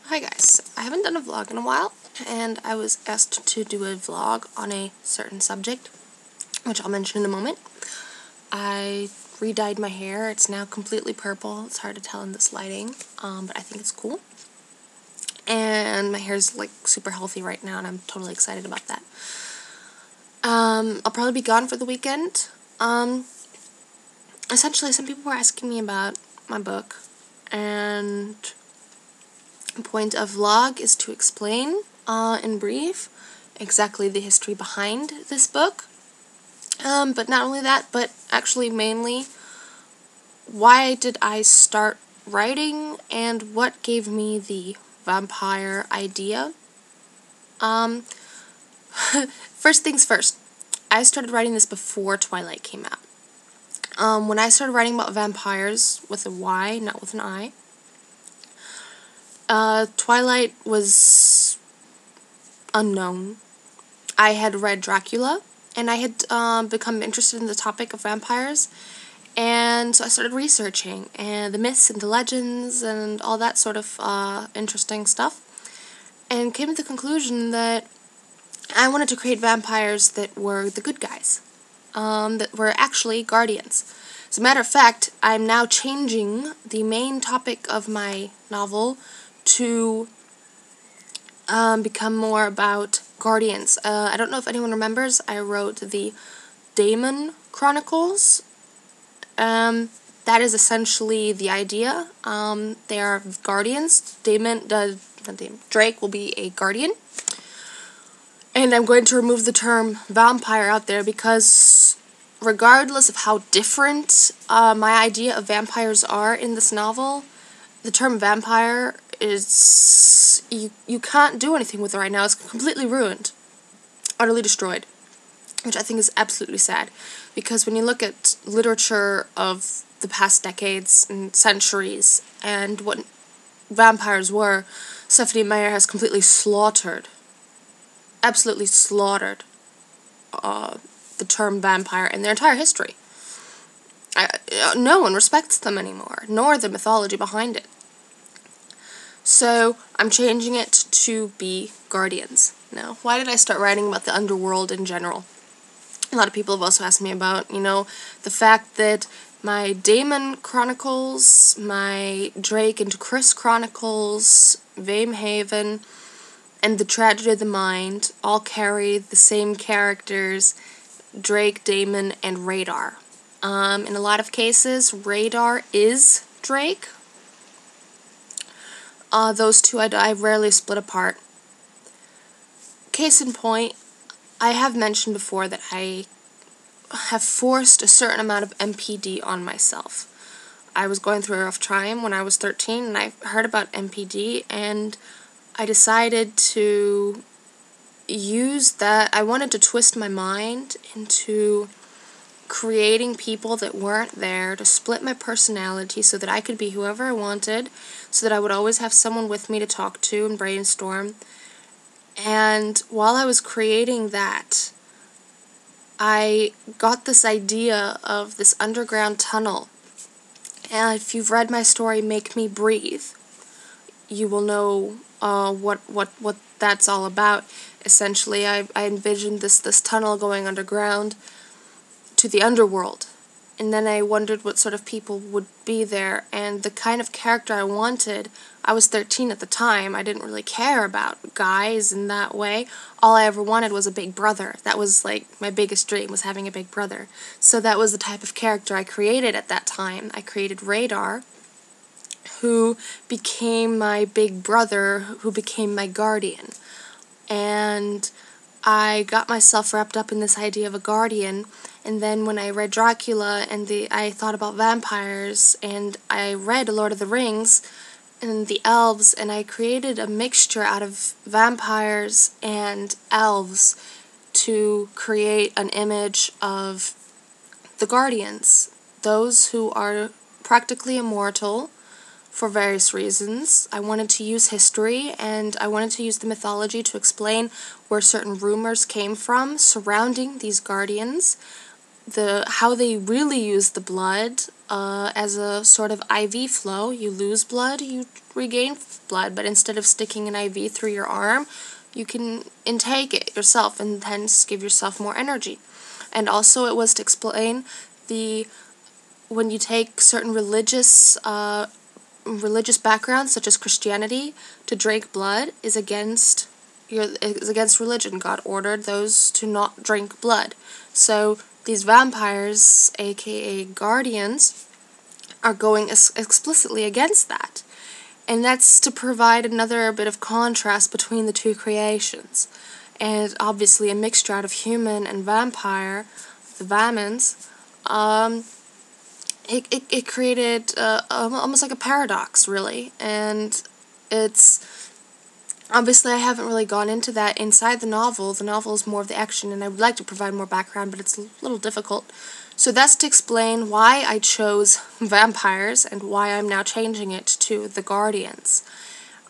Hi guys, I haven't done a vlog in a while, and I was asked to do a vlog on a certain subject, which I'll mention in a moment. I re-dyed my hair. It's now completely purple. It's hard to tell in this lighting, but I think it's cool. And my hair's like super healthy right now, and I'm totally excited about that. I'll probably be gone for the weekend. Essentially, some people were asking me about my book, and the point of vlog is to explain, in brief, exactly the history behind this book. But not only that, but actually mainly, why did I start writing and what gave me the vampire idea. First things first, I started writing this before Twilight came out. When I started writing about vampires with a Y, not with an I, Twilight was unknown. I had read Dracula, and I had become interested in the topic of vampires, and so I started researching and the myths and the legends and all that sort of interesting stuff, and came to the conclusion that I wanted to create vampires that were the good guys, that were actually guardians. As a matter of fact, I'm now changing the main topic of my novel to become more about guardians. I don't know if anyone remembers, I wrote the Daemon Chronicles. That is essentially the idea. They are guardians. Drake will be a guardian. And I'm going to remove the term vampire out there because regardless of how different my idea of vampires are in this novel, the term vampire is, you can't do anything with it right now. It's completely ruined, utterly destroyed, which I think is absolutely sad, because when you look at literature of the past decades and centuries and what vampires were, Stephenie Meyer has completely slaughtered, absolutely slaughtered the term vampire in their entire history. No one respects them anymore, nor the mythology behind it. So I'm changing it to be guardians. Now, why did I start writing about the underworld in general? A lot of people have also asked me about, the fact that my Daemon Chronicles, my Drake and Chris Chronicles, Vamehaven, and The Tragedy of the Mind all carry the same characters, Drake, Daemon, and Radar. In a lot of cases, Radar is Drake. Those two I rarely split apart. Case in point, I have mentioned before that I have forced a certain amount of MPD on myself. I was going through a rough time when I was 13, and I heard about MPD, and I decided to use that. I wanted to twist my mind into creating people that weren't there, to split my personality so that I could be whoever I wanted, so that I would always have someone with me to talk to and brainstorm. And while I was creating that, I got this idea of this underground tunnel. And if you've read my story, Make Me Breathe, you will know what that's all about. Essentially, I envisioned this tunnel going underground to the underworld. And then I wondered what sort of people would be there, and the kind of character I wanted. I was 13 at the time. I didn't really care about guys in that way. All I ever wanted was a big brother. That was like my biggest dream, was having a big brother. So that was the type of character I created at that time. I created Radar, who became my big brother, who became my guardian. And I got myself wrapped up in this idea of a guardian, and then when I read Dracula and I thought about vampires, and I read Lord of the Rings and the elves, and I created a mixture out of vampires and elves to create an image of the guardians, those who are practically immortal for various reasons. I wanted to use history, and I wanted to use the mythology to explain where certain rumors came from surrounding these guardians, how they really use the blood, as a sort of IV flow. You lose blood, you regain blood, but instead of sticking an IV through your arm, you can intake it yourself and hence give yourself more energy. And also it was to explain when you take certain religious backgrounds, such as Christianity, to drink blood is against religion. God ordered those to not drink blood. So these vampires, aka guardians, are going explicitly against that. And that's to provide another bit of contrast between the two creations. And obviously a mixture out of human and vampire, the Vamans, it created almost like a paradox, really. And it's obviously I haven't really gone into that inside the novel. The novel is more of the action, and I would like to provide more background, but it's a little difficult. So that's to explain why I chose vampires and why I'm now changing it to the Guardians.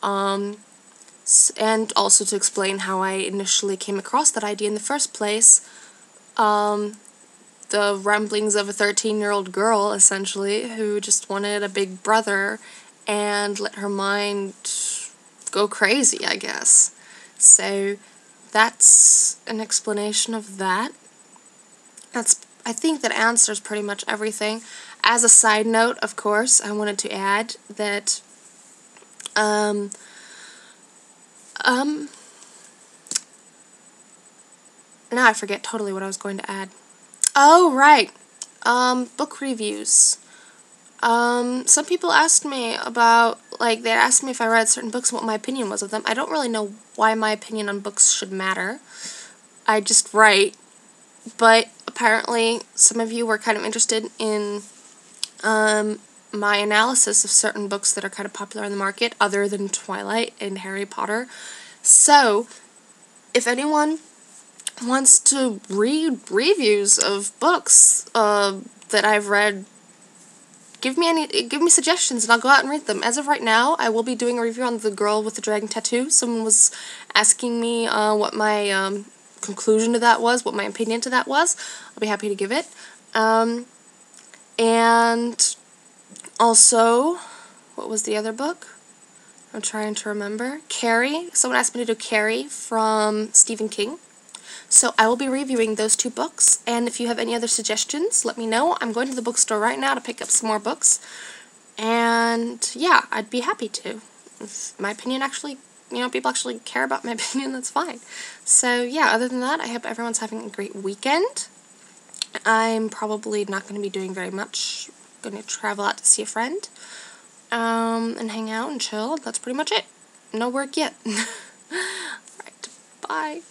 And also to explain how I initially came across that idea in the first place. The ramblings of a 13-year-old girl, essentially, who just wanted a big brother and let her mind go crazy, I guess. So that's an explanation of that. I think that answers pretty much everything. As a side note, of course, I wanted to add that now I forget totally what I was going to add. Oh, right. Book reviews. Some people asked me about, they asked me if I read certain books and what my opinion was of them. I don't really know why my opinion on books should matter. I just write. But apparently some of you were kind of interested in my analysis of certain books that are kind of popular in the market, other than Twilight and Harry Potter. So, if anyone wants to read reviews of books that I've read, give me suggestions and I'll go out and read them. As of right now, I will be doing a review on The Girl with the Dragon Tattoo. Someone was asking me what my conclusion to that was, what my opinion to that was. I'll be happy to give it. And also, what was the other book? I'm trying to remember. Carrie. Someone asked me to do Carrie from Stephen King. So I will be reviewing those two books, and if you have any other suggestions, let me know. I'm going to the bookstore right now to pick up some more books, and yeah, I'd be happy to. If my opinion actually, people actually care about my opinion, that's fine. So yeah, other than that, I hope everyone's having a great weekend. I'm probably not going to be doing very much. I'm going to travel out to see a friend, and hang out and chill. That's pretty much it. No work yet. Alright, bye.